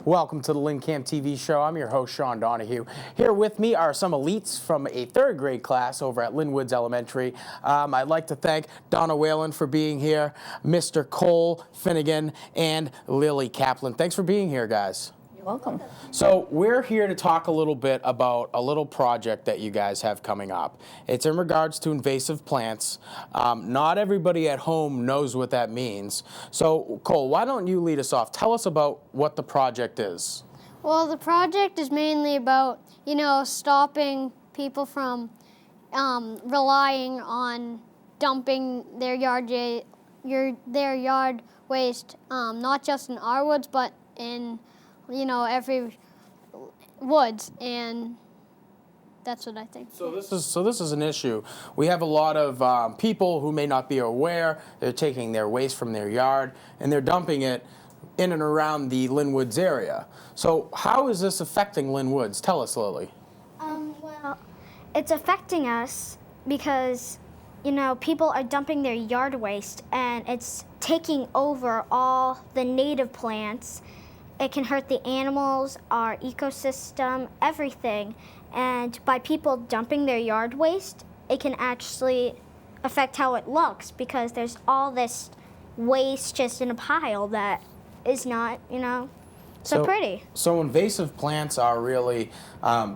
Welcome to the LynnCAM TV Show. I'm your host, Sean Donahue. Here with me are some elites from a third grade class over at Lynn Woods Elementary. I'd like to thank Donna Whalen for being here, Mr. Cole Finnegan, and Lily Kaplan. Thanks for being here, guys. You're welcome. So we're here to talk a little bit about a little project that you guys have coming up. It's in regards to invasive plants. Not everybody at home knows what that means. So Cole, why don't you lead us off? Tell us about what the project is. Well, the project is mainly about, stopping people from relying on dumping their yard waste, not just in our woods, but in every woods, and that's what I think. So this is an issue. We have a lot of people who may not be aware. They're taking their waste from their yard and they're dumping it in and around the Lynn Woods area. So how is this affecting Lynn Woods? Tell us, Lily. Well, it's affecting us because people are dumping their yard waste and it's taking over all the native plants. It can hurt the animals, our ecosystem, everything. And by people dumping their yard waste, it can actually affect how it looks because there's all this waste just in a pile that is not, so pretty. So invasive plants are really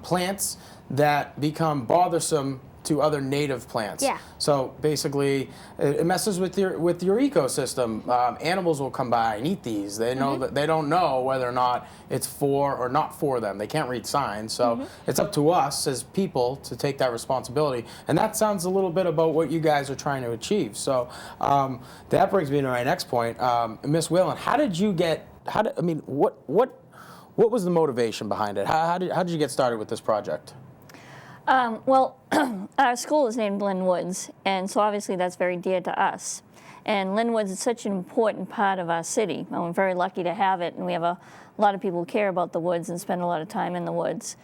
plants that become bothersome to other native plants. Yeah. So basically, it messes with your ecosystem. Animals will come by and eat these. They know that they don't know whether or not it's for or not for them. They can't read signs. So it's up to us as people to take that responsibility. And that sounds a little bit about what you guys are trying to achieve. So that brings me to my next point, Miss Whalen. How did you get? What was the motivation behind it? How did you get started with this project? Well, our school is named Lynn Woods, and so obviously that's very dear to us. And Lynn Woods is such an important part of our city, and we're very lucky to have it, and we have a lot of people who care about the woods and spend a lot of time in the woods.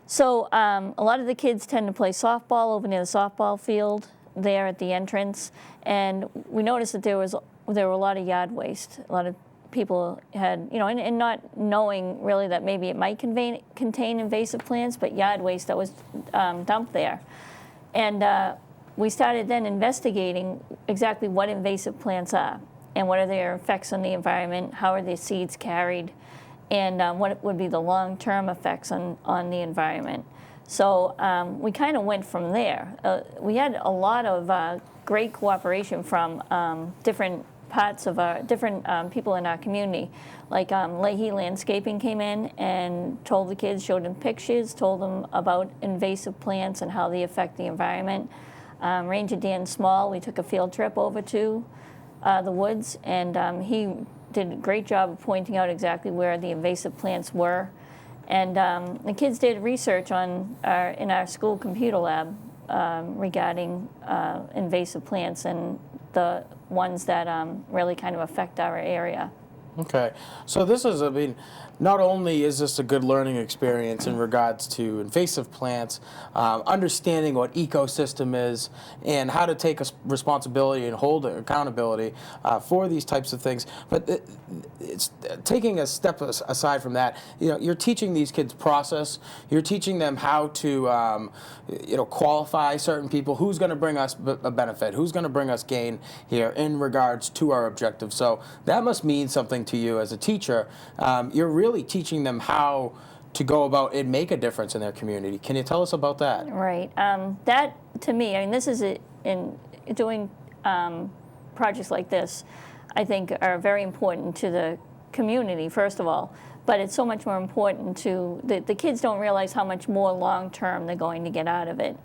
So a lot of the kids tend to play softball over near the softball field there at the entrance, and we noticed that there were a lot of yard waste. A lot of people had, and not knowing really that maybe it might contain invasive plants, but yard waste that was dumped there. And we started then investigating exactly what invasive plants are and what are their effects on the environment, how are their seeds carried, and what would be the long-term effects on the environment. So we kind of went from there. We had a lot of great cooperation from different parts of our different people in our community, like Leahy Landscaping came in and told the kids, showed them pictures, told them about invasive plants and how they affect the environment. Ranger Dan Small, we took a field trip over to the woods, and he did a great job of pointing out exactly where the invasive plants were. And the kids did research in our school computer lab regarding invasive plants and the ones that really kind of affect our area. Okay, so this is, not only is this a good learning experience in regards to invasive plants, understanding what ecosystem is and how to take responsibility and hold accountability for these types of things, but it's taking a step aside from that. You're teaching these kids process. You're teaching them how to, qualify certain people. Who's going to bring us a benefit? Who's going to bring us gain here in regards to our objective? So that must mean something to you as a teacher. You're really teaching them how to go about and make a difference in their community. Can you tell us about that? Right. That, to me, this is in doing projects like this, I think are very important to the community, first of all, but it's so much more important to, the kids don't realize how much more long-term they're going to get out of it.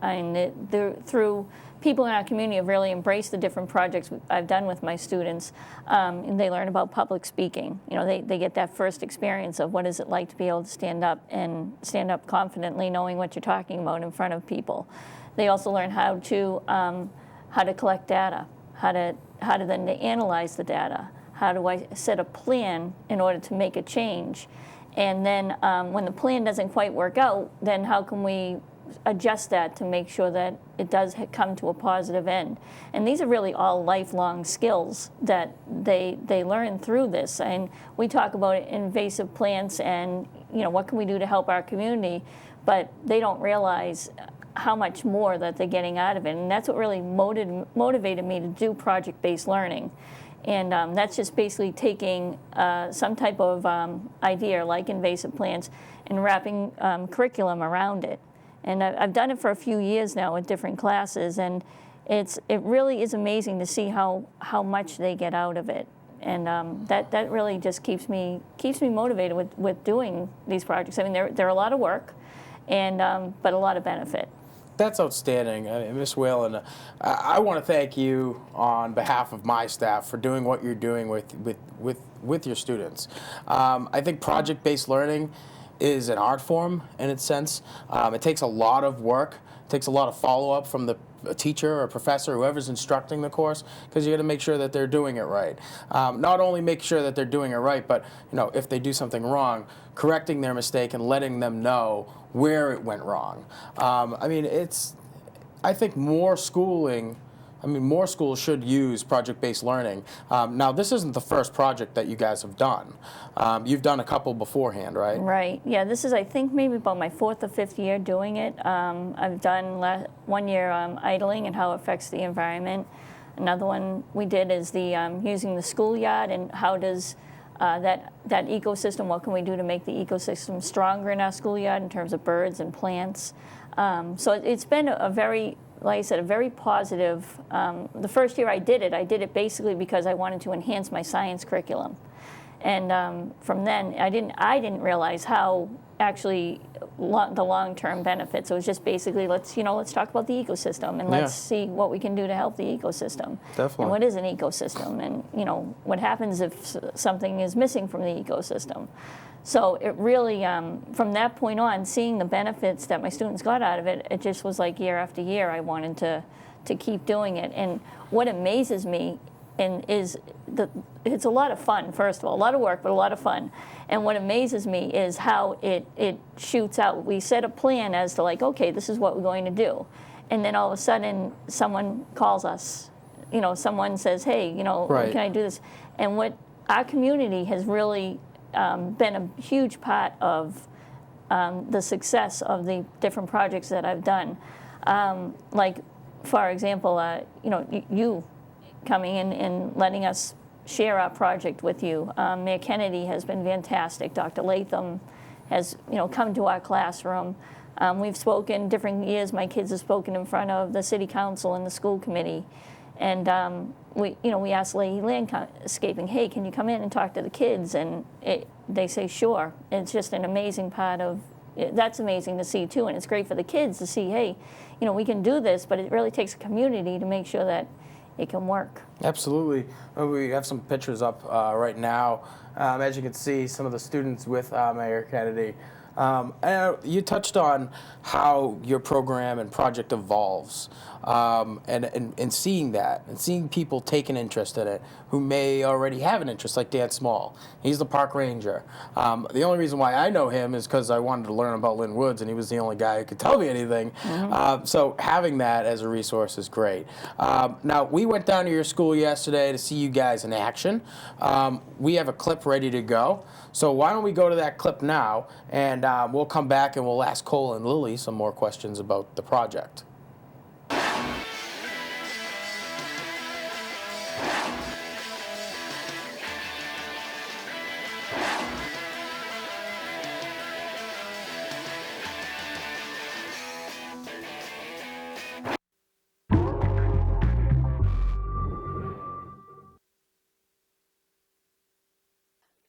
Through people in our community have really embraced the different projects I've done with my students, and they learn about public speaking. They get that first experience of what is it like to be able to stand up confidently, knowing what you're talking about in front of people. They also learn how to collect data, how to then analyze the data. How do I set a plan in order to make a change? And then when the plan doesn't quite work out, then how can we adjust that to make sure that it does come to a positive end. And these are really all lifelong skills that they learn through this. And we talk about invasive plants and, you know, what can we do to help our community, but they don't realize how much more that they're getting out of it. And that's what really motivated me to do project-based learning. And that's just basically taking some type of idea like invasive plants and wrapping curriculum around it. And I've done it for a few years now with different classes, and it really is amazing to see how much they get out of it. And that really just keeps me motivated with doing these projects. I mean, they're a lot of work, and but a lot of benefit. That's outstanding, Ms. Whalen. I want to thank you on behalf of my staff for doing what you're doing with your students. I think project-based learning is an art form in its sense. It takes a lot of work. It takes a lot of follow-up from a teacher or professor, whoever's instructing the course, because you got to make sure that they're doing it right. Not only make sure that they're doing it right, but if they do something wrong, correcting their mistake and letting them know where it went wrong. I mean, I think more schools should use project-based learning. Now, this isn't the first project that you guys have done. You've done a couple beforehand, right? Right. Yeah, this is, I think, maybe about my 4th or 5th year doing it. I've done 1 year idling and how it affects the environment. Another one we did is the using the schoolyard and how does that ecosystem, what can we do to make the ecosystem stronger in our schoolyard in terms of birds and plants. So it's been a very, like I said, a very positive. The first year I did it basically because I wanted to enhance my science curriculum. And from then, I didn't realize how actually the long-term benefits. It was just basically let's talk about the ecosystem and let's see what we can do to help the ecosystem. Definitely. And what is an ecosystem, and what happens if something is missing from the ecosystem. So it really, from that point on, seeing the benefits that my students got out of it, it just was like year after year I wanted to keep doing it. And what amazes me is it's a lot of fun, first of all, a lot of work, but a lot of fun. And what amazes me is how it shoots out. We set a plan as to like, okay, this is what we're going to do. And then all of a sudden, someone calls us. Someone says, hey, Right. Can I do this? And what our community has really been a huge part of the success of the different projects that I've done. Like, for example, you coming in and letting us share our project with you. Mayor Kennedy has been fantastic. Dr. Latham has, come to our classroom. We've spoken different years. My kids have spoken in front of the city council and the school committee. And we asked Lady Landscaping, hey, can you come in and talk to the kids? And they say, sure. It's just an amazing part of, that's amazing to see too. And it's great for the kids to see, hey, we can do this, but it really takes a community to make sure that it can work. Absolutely. We have some pictures up right now. As you can see, some of the students with Mayor Kennedy. And you touched on how your program and project evolves, and seeing that, and seeing people take an interest in it who may already have an interest, like Dan Small. He's the park ranger. The only reason why I know him is because I wanted to learn about Lynn Woods, and he was the only guy who could tell me anything. Mm-hmm. So having that as a resource is great. Now, we went down to your school yesterday to see you guys in action. We have a clip ready to go. So why don't we go to that clip now, and we'll come back and we'll ask Cole and Lily some more questions about the project.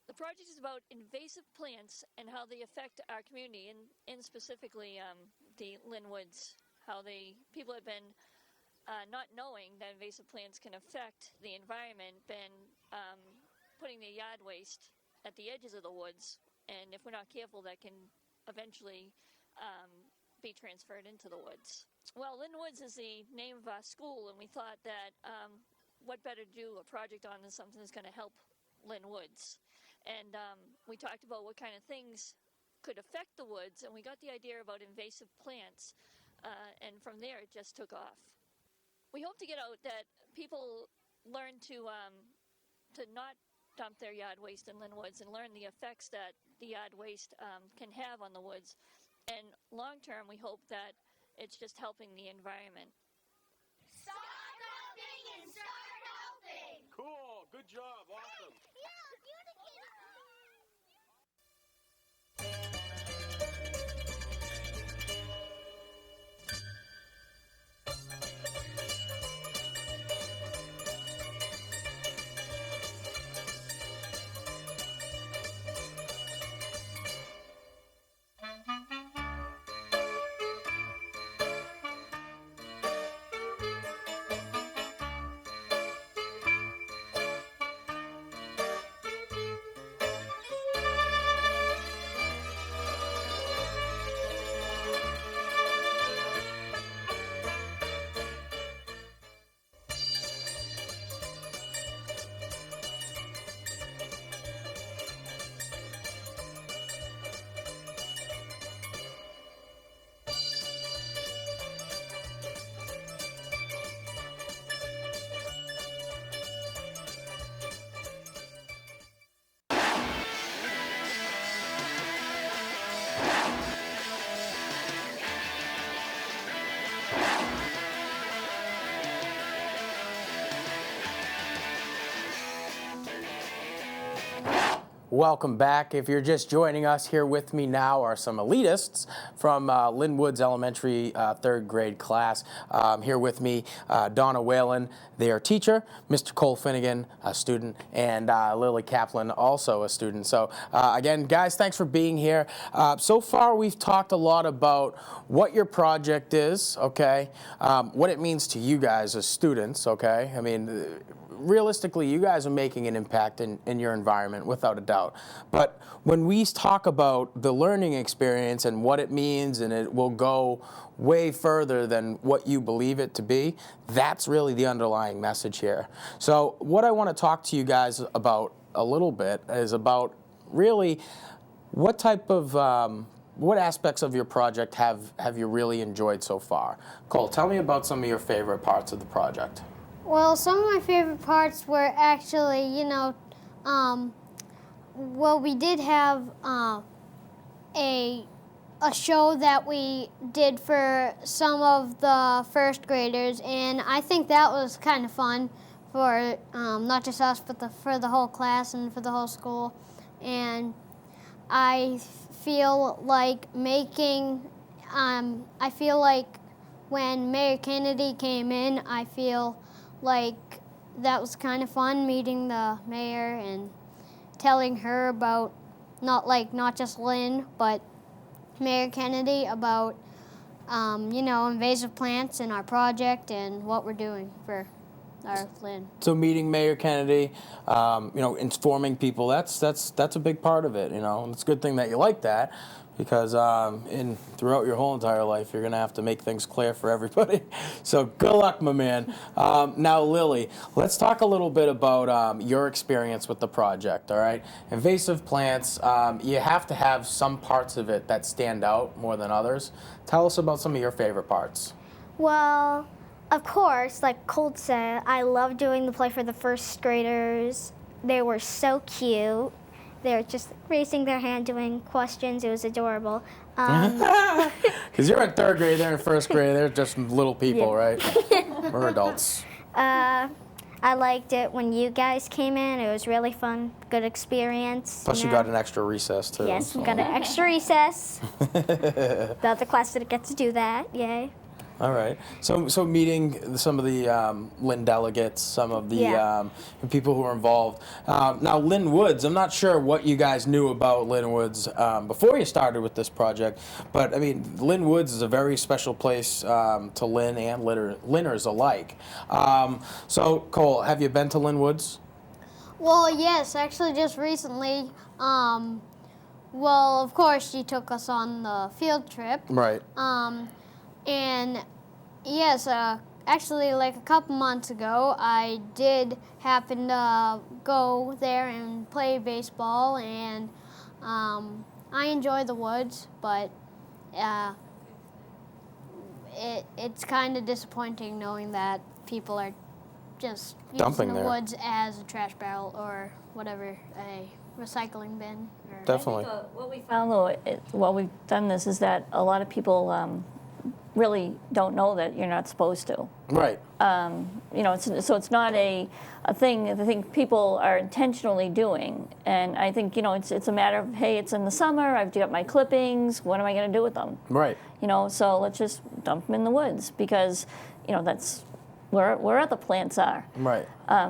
The project is about invasive plants and how they affect our community, and specifically the Lynn Woods. How people have been not knowing that invasive plants can affect the environment, been putting their yard waste at the edges of the woods, and if we're not careful, that can eventually be transferred into the woods. Well, Lynn Woods is the name of our school, and we thought that what better to do a project on than something that's going to help Lynn Woods. And we talked about what kind of things could affect the woods, and we got the idea about invasive plants, and from there it just took off. We hope to get out that people learn to not dump their yard waste in Lynn Woods and learn the effects that the yard waste can have on the woods. And long term, we hope that it's just helping the environment. Stop dumping and start helping! Cool. Good job. Awesome. Welcome back. If you're just joining us, here with me now are some elitists from Lynn Woods Elementary third grade class. Here with me, Donna Whalen, their teacher, Mr. Cole Finnegan, a student, and Lily Kaplan, also a student. So again, guys, thanks for being here. So far, we've talked a lot about what your project is, okay, what it means to you guys as students, okay. I mean, realistically, you guys are making an impact in your environment, without a doubt. But when we talk about the learning experience and what it means, and it will go way further than what you believe it to be, that's really the underlying message here. So what I want to talk to you guys about a little bit is about really what type of what aspects of your project have you really enjoyed so far? Cole, tell me about some of your favorite parts of the project. Well, some of my favorite parts were actually, well, we did have a show that we did for some of the first graders, and I think that was kind of fun for not just us, but for the whole class and for the whole school. And I feel like I feel like when Mayor Kennedy came in, I feel like that was kind of fun, meeting the mayor and telling her about not just Lynn, but Mayor Kennedy about invasive plants and our project and what we're doing for our Lynn. So meeting Mayor Kennedy, informing people, that's a big part of it, and it's a good thing that you like that, because throughout your whole entire life, you're going to have to make things clear for everybody. So good luck, my man. Now, Lily, let's talk a little bit about your experience with the project, all right? Invasive plants, you have to have some parts of it that stand out more than others. Tell us about some of your favorite parts. Well, of course, like Colt said, I love doing the play for the first graders. They were so cute. They were just raising their hand, doing questions. It was adorable. Because you're in third grade, they're in first grade. They're just little people, Yeah. right? We're adults. I liked it when you guys came in. It was really fun, good experience. Plus, you got an extra recess, too. Yes, we got an extra recess. The other class didn't get to do that. Yay. All right. So meeting some of the Lynn delegates, some of the people who are involved. Now, Lynn Woods, I'm not sure what you guys knew about Lynn Woods before you started with this project, but I mean, Lynn Woods is a very special place to Lynn and Lynners alike. So, Cole, have you been to Lynn Woods? Well, yes, actually just recently. Well, of course, she took us on the field trip. Right. And yes, actually, like a couple months ago, I did happen to go there and play baseball, and I enjoy the woods, but it's kind of disappointing knowing that people are just Dumping using the there. woods as a trash barrel or whatever, a recycling bin. Or Definitely. What we found, though, while we've done this, is that a lot of people really don't know that you're not supposed to. Right. You know, so it's not a thing that I think people are intentionally doing. And I think, you know, it's a matter of, hey, it's in the summer, I've got my clippings, what am I going to do with them? Right. You know, so let's just dump them in the woods because, you know, that's where other plants are. Right.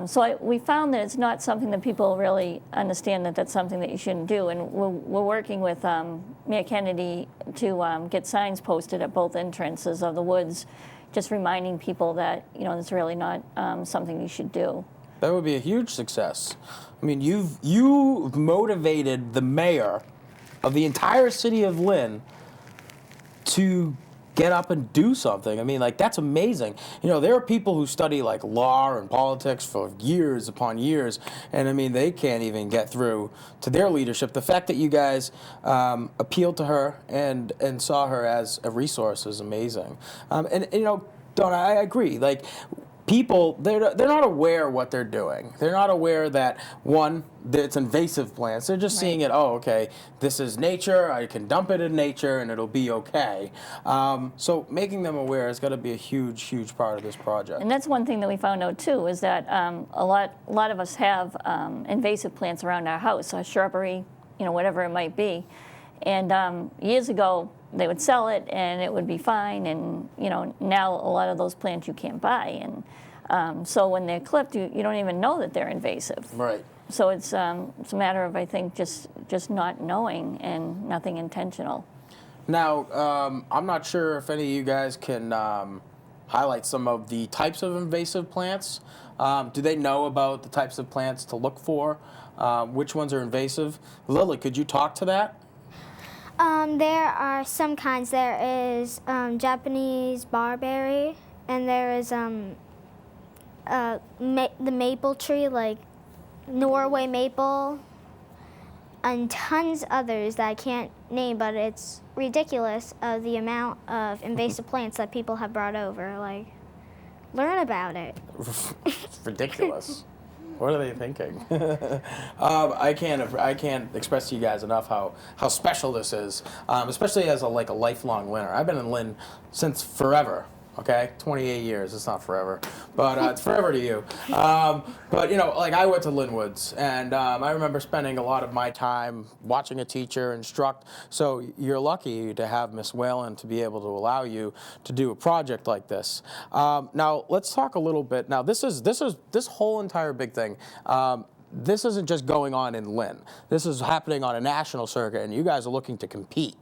So we found that it's not something that people really understand that that's something that you shouldn't do. And we're working with Mayor Kennedy to get signs posted at both entrances of the woods, just reminding people that, you know, it's really not something you should do. That would be a huge success. I mean, you've motivated the mayor of the entire city of Lynn to get up and do something. I mean, like, that's amazing. You know, there are people who study like law and politics for years upon years, and I mean, they can't even get through to their leadership. The fact that you guys appealed to her and saw her as a resource is amazing. And you know, Donna, I agree. Like, people, they're not aware what they're doing. They're not aware that, one, that it's invasive plants. They're just seeing it, oh, okay, this is nature, I can dump it in nature and it'll be okay. So making them aware has got to be a huge, huge part of this project. And that's one thing that we found out too, is that a lot of us have invasive plants around our house, a shrubbery, you know, whatever it might be. And years ago, they would sell it and it would be fine. And, you know, now a lot of those plants you can't buy. And so when they're clipped, you don't even know that they're invasive. Right. So it's a matter of, I think, just not knowing and nothing intentional. Now, I'm not sure if any of you guys can highlight some of the types of invasive plants. Do they know about the types of plants to look for? Which ones are invasive? Lily, could you talk to that? There are some kinds. There is Japanese barberry, and there is the maple tree, like Norway maple, and tons others that I can't name, but it's ridiculous the amount of invasive plants that people have brought over. Like, learn about it. It's ridiculous. What are they thinking? I can't express to you guys enough how special this is, especially as a lifelong Lynner. I've been in Lynn since forever. Okay, 28 years. It's not forever, but it's forever to you. But you know, like, I went to Lynn Woods, and I remember spending a lot of my time watching a teacher instruct. So you're lucky to have Miss Whalen to be able to allow you to do a project like this. Now let's talk a little bit. Now this whole entire big thing. This isn't just going on in Lynn. This is happening on a national circuit, and you guys are looking to compete.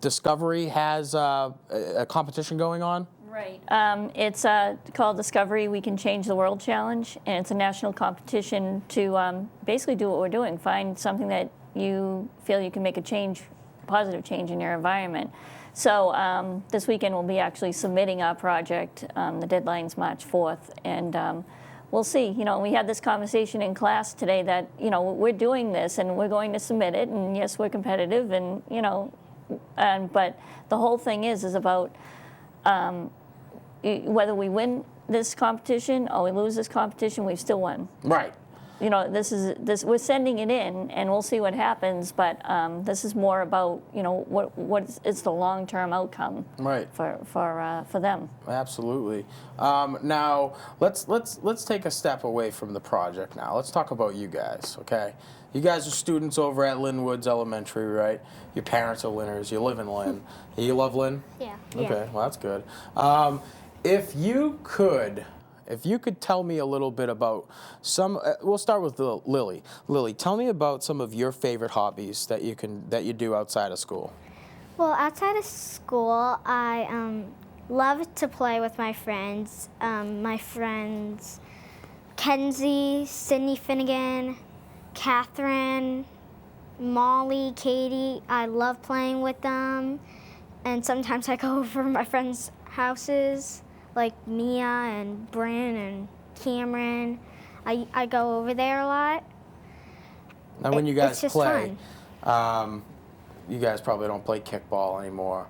Discovery has a competition going on? Right. It's called Discovery We Can Change the World Challenge, and it's a national competition to basically do what we're doing, find something that you feel you can make a change, positive change in your environment. So this weekend we'll be actually submitting our project. The deadline's March 4th, and we'll see. You know, we had this conversation in class today that, you know, we're doing this and we're going to submit it, and yes, we're competitive, and, you know, but the whole thing is about whether we win this competition or we lose this competition, we've still won. Right. You know, we're sending it in, and we'll see what happens. But this is more about, you know, what is the long-term outcome, right, for them. Absolutely. Now let's take a step away from the project. Now let's talk about you guys. Okay, you guys are students over at Lynn Woods Elementary, right? Your parents are Lynners. You live in Lynn. You love Lynn? Yeah. Okay, well, that's good. If you could tell me a little bit about some, we'll start with Lily. Lily, tell me about some of your favorite hobbies that you do outside of school. Well, outside of school, I love to play with my friends. Kenzie, Sydney Finnegan, Catherine, Molly, Katie. I love playing with them. And sometimes I go over to my friends' houses, like Mia and Bryn and Cameron. I go over there a lot. Now, when you guys it's just play, fun. You guys probably don't play kickball anymore.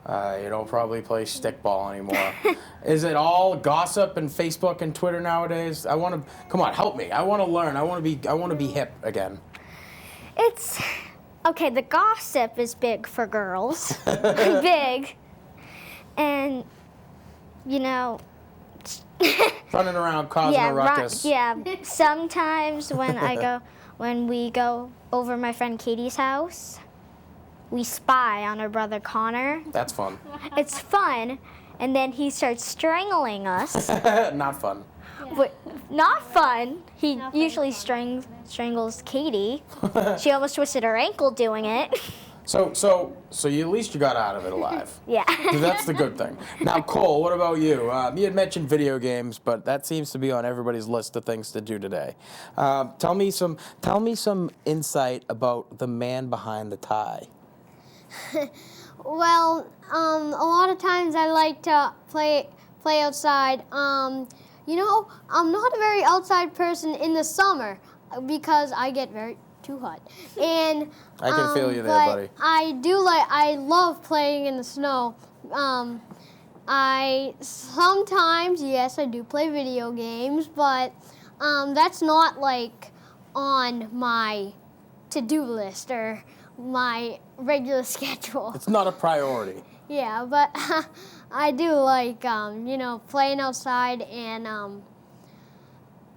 You don't probably play stickball anymore. Is it all gossip and Facebook and Twitter nowadays? Come on, help me. I want to learn. I want to be hip again. It's okay. The gossip is big for girls, big, and you know. Running around causing a ruckus. Sometimes when we go over my friend Katie's house, we spy on her brother Connor. That's fun. It's fun, and then he starts strangling us. Not fun. But not fun. He usually strangles Katie. She almost twisted her ankle doing it. So you, at least you got out of it alive. Yeah. That's the good thing. Now, Cole, what about you? You had mentioned video games, but that seems to be on everybody's list of things to do today. Tell me some insight about the man behind the tie. Well, a lot of times I like to play outside. You know, I'm not a very outside person in the summer because I get too hot. And I can feel you there, but buddy. I love playing in the snow. I sometimes, yes, I do play video games, but that's not like on my to-do list or my regular schedule. It's not a priority. Yeah, but I do like, you know, playing outside, and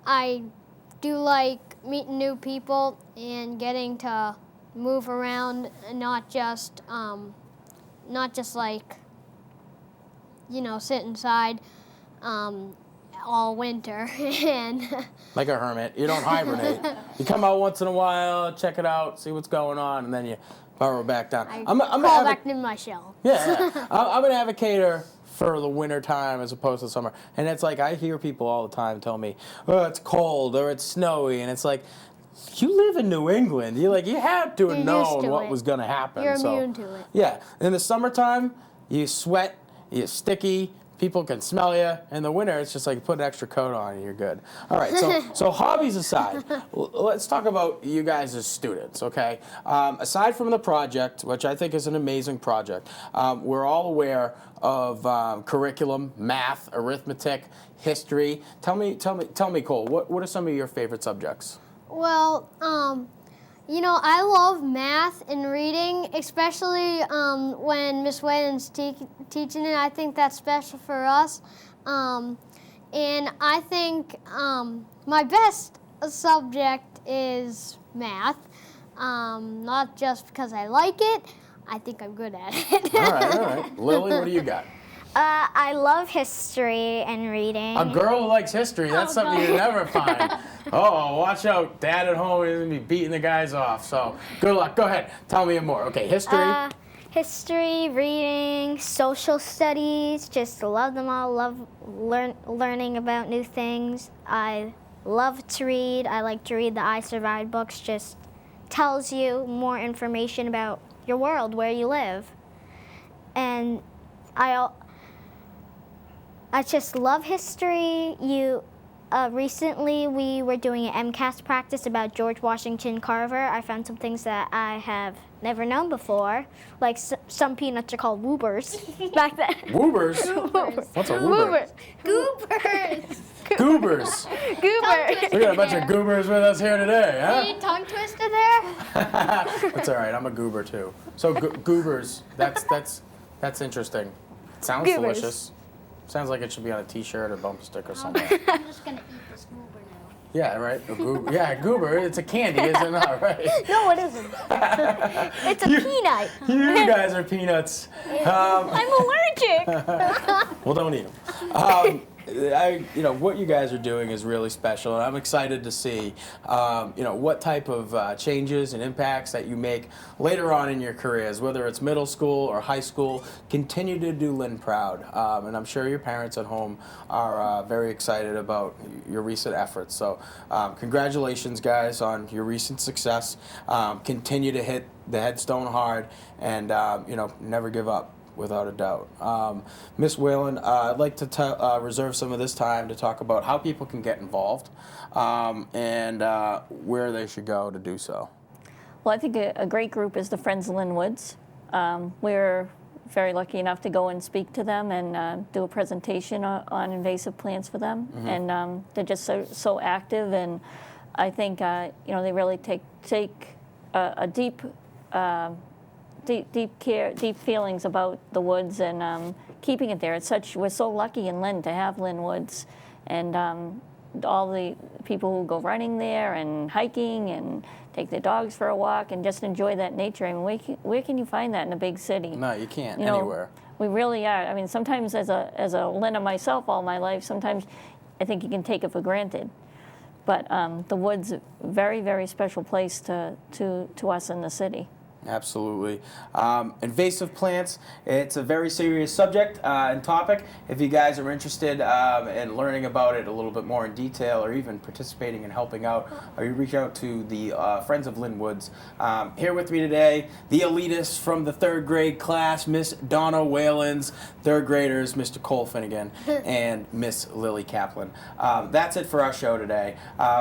I do like meeting new people and getting to move around, and not just like, you know, sit inside all winter. And Like a hermit. You don't hibernate. You come out once in a while, check it out, see what's going on, and then you burrow back down. I'm crawl back in my shell. Yeah. I'm an advocator for the winter time as opposed to summer. And it's like, I hear people all the time tell me, oh, it's cold or it's snowy. And it's like, you live in New England. You had to have You're known used to what it. was going to happen. You're So, immune to it. yeah. In the summertime, you sweat, you're sticky, people can smell you. In the winter, it's just like put an extra coat on and you're good. All right, so hobbies aside, let's talk about you guys as students, okay? Aside from the project, which I think is an amazing project, we're all aware of curriculum, math, arithmetic, history. Tell me, Cole, what are some of your favorite subjects? Well, you know, I love math and reading, especially when Miss Whalen's teaching it. I think that's special for us. And I think my best subject is math, not just because I like it. I think I'm good at it. All right. Lily, what do you got? I love history and reading. A girl who likes history, that's something you never find. Oh, watch out. Dad at home is going to be beating the guys off. So good luck. Go ahead. Tell me more. Okay, history. History, reading, social studies, just love them all. Love learning about new things. I love to read. I like to read the I Survived books. Just tells you more information about your world, where you live. And I just love history. Recently we were doing an MCAS practice about George Washington Carver. I found some things that I have never known before, like some peanuts are called woobers back then. Woobers? What's a woober? Goobers! Goobers. Goobers. We got a bunch of goobers with us here today, Any tongue twister there? huh? That's all right. I'm a goober too. So goobers. That's interesting. It sounds Goobers. delicious. Sounds like it should be on a T-shirt or bumper sticker somewhere. I'm just gonna eat this goober now. Yeah, right. A goober. Yeah, a goober. It's a candy, is it not? Right. No, it isn't. It's a peanut. You guys are peanuts. I'm allergic. Well, don't eat them. What you guys are doing is really special, and I'm excited to see, what type of changes and impacts that you make later on in your careers, whether it's middle school or high school. Continue to do Lynn proud, and I'm sure your parents at home are very excited about your recent efforts. So, congratulations, guys, on your recent success. Continue to hit the headstone hard, and never give up. Without a doubt. Miss Whalen, I'd like to reserve some of this time to talk about how people can get involved and where they should go to do so. Well, I think a great group is the Friends of Lynn Woods. We're very lucky enough to go and speak to them and do a presentation on invasive plants for them. And they're just so active, and I think they really take a deep care, deep feelings about the woods and keeping it there. We're so lucky in Lynn to have Lynn Woods, and all the people who go running there and hiking and take their dogs for a walk and just enjoy that nature. I mean, where can you find that in a big city? No, you can't Anywhere. We really are. I mean, sometimes as a Lynner myself all my life, sometimes I think you can take it for granted. But the woods, very, very special place to us in the city. Absolutely. Invasive plants, it's a very serious subject and topic. If you guys are interested in learning about it a little bit more in detail, or even participating and helping out, or you reach out to the Friends of Lynn Woods. Here with me today, the elitists from the 3rd grade class, Miss Donna Whalens, 3rd graders, Mr. Cole Finnegan, and Miss Lily Kaplan. That's it for our show today.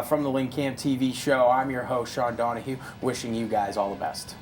From the LynnCAM TV Show, I'm your host, Sean Donahue, wishing you guys all the best.